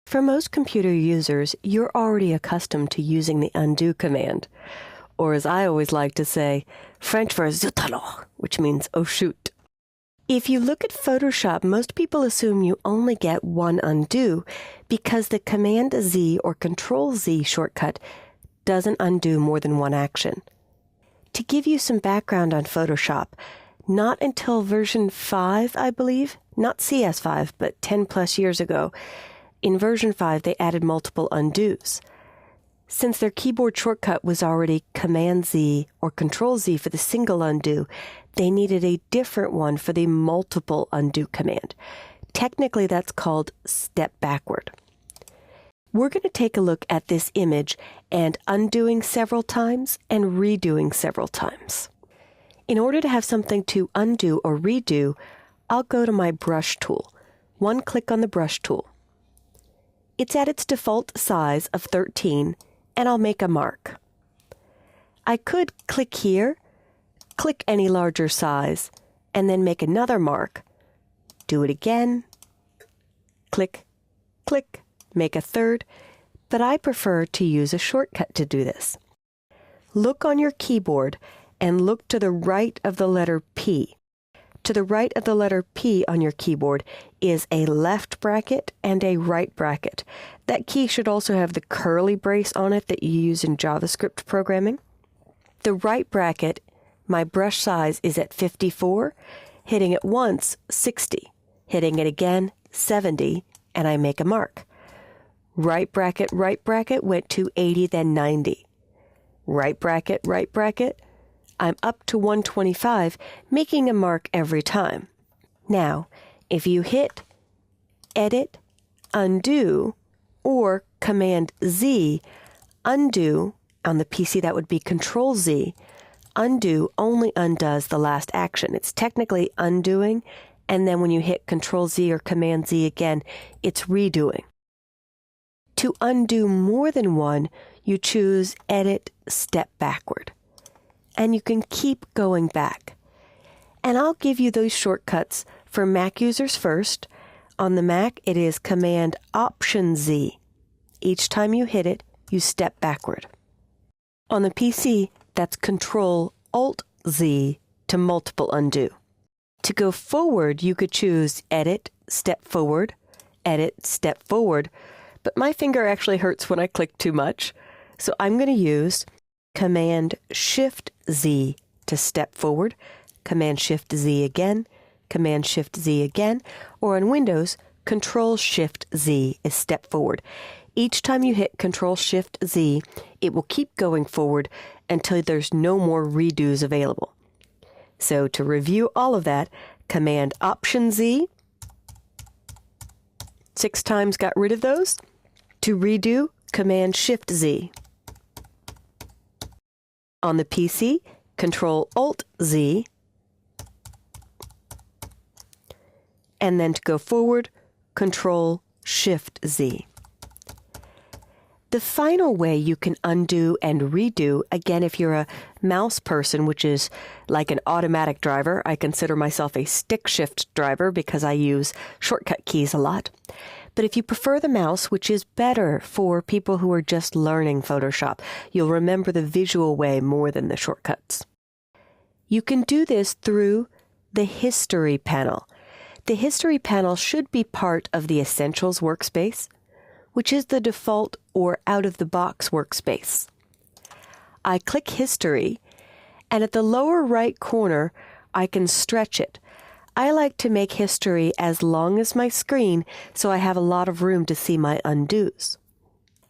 For most computer users, you're already accustomed to using the undo command, or as I always like to say, French for zut alors, which means oh shoot. If you look at Photoshop, most people assume you only get one undo because the Command Z or Control Z shortcut doesn't undo more than one action. To give you some background on Photoshop, not until version 5, I believe, not CS5, but 10 plus years ago, in version 5 they added multiple undos. Since their keyboard shortcut was already Command Z or Control Z for the single undo, they needed a different one for the multiple undo command. Technically, that's called step backward. We're going to take a look at this image and undoing several times and redoing several times. In order to have something to undo or redo, I'll go to my brush tool. One click on the brush tool. It's at its default size of 13, and I'll make a mark. I could click here, click any larger size, and then make another mark. Do it again, click, click, make a third, but I prefer to use a shortcut to do this. Look on your keyboard and look to the right of the letter P. To the right of the letter P on your keyboard is a left bracket and a right bracket. That key should also have the curly brace on it that you use in JavaScript programming. The right bracket, my brush size is at 54, hitting it once, 60, hitting it again, 70, and I make a mark. Right bracket went to 80, then 90. Right bracket, I'm up to 125, making a mark every time. Now, if you hit Edit, Undo, or Command Z, undo, on the PC that would be Control Z, undo only undoes the last action. It's technically undoing, and then when you hit Control Z or Command Z again, it's redoing. To undo more than one, you choose Edit, Step Backward. And you can keep going back. And I'll give you those shortcuts for Mac users first. On the Mac, it is Command Option Z. Each time you hit it, you step backward. On the PC, that's Control Alt Z to multiple undo. To go forward, you could choose Edit, Step Forward, Edit, Step Forward, but my finger actually hurts when I click too much, so I'm going to use Command Shift Z to step forward, Command Shift Z again, Command Shift Z again, or on Windows, Control Shift Z is step forward. Each time you hit Control Shift Z, it will keep going forward until there's no more redos available. So to review all of that, Command Option Z, 6 times got rid of those. To redo, Command Shift Z. On the PC, Control Alt Z, and then to go forward, Control Shift Z. The final way you can undo and redo, again, if you're a mouse person, which is like an automatic driver, I consider myself a stick shift driver because I use shortcut keys a lot. But if you prefer the mouse, which is better for people who are just learning Photoshop, you'll remember the visual way more than the shortcuts. You can do this through the History panel. The History panel should be part of the Essentials workspace, which is the default or out-of-the-box workspace. I click History, and at the lower right corner, I can stretch it. I like to make history as long as my screen so I have a lot of room to see my undos.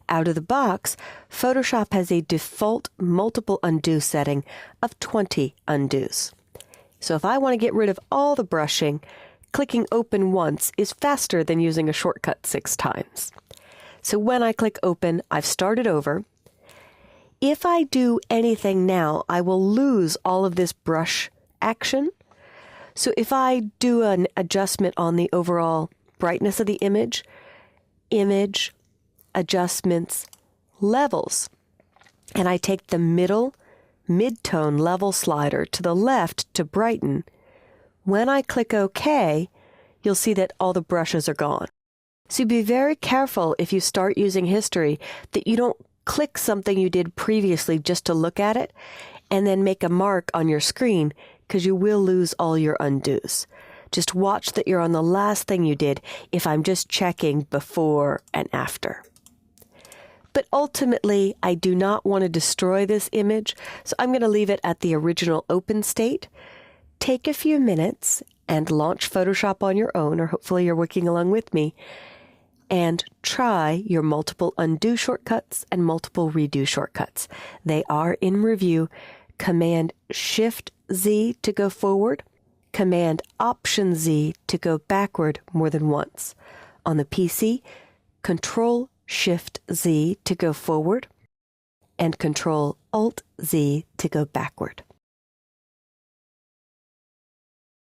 Out of the box, Photoshop has a default multiple undo setting of 20 undos. So if I want to get rid of all the brushing, clicking Open once is faster than using a shortcut 6 times. So when I click Open, I've started over. If I do anything now, I will lose all of this brush action. So if I do an adjustment on the overall brightness of the image, Image, Adjustments, Levels, and I take the mid-tone level slider to the left to brighten, when I click OK, you'll see that all the brushes are gone. So be very careful if you start using history that you don't click something you did previously just to look at it and then make a mark on your screen, because you will lose all your undos. Just watch that you're on the last thing you did if I'm just checking before and after. But ultimately, I do not want to destroy this image, so I'm going to leave it at the original open state. Take a few minutes and launch Photoshop on your own, or hopefully you're working along with me, and try your multiple undo shortcuts and multiple redo shortcuts. They are in review. Command-Shift-Z to go forward, Command-Option-Z to go backward more than once. On the PC, Control-Shift-Z to go forward, and Control-Alt-Z to go backward.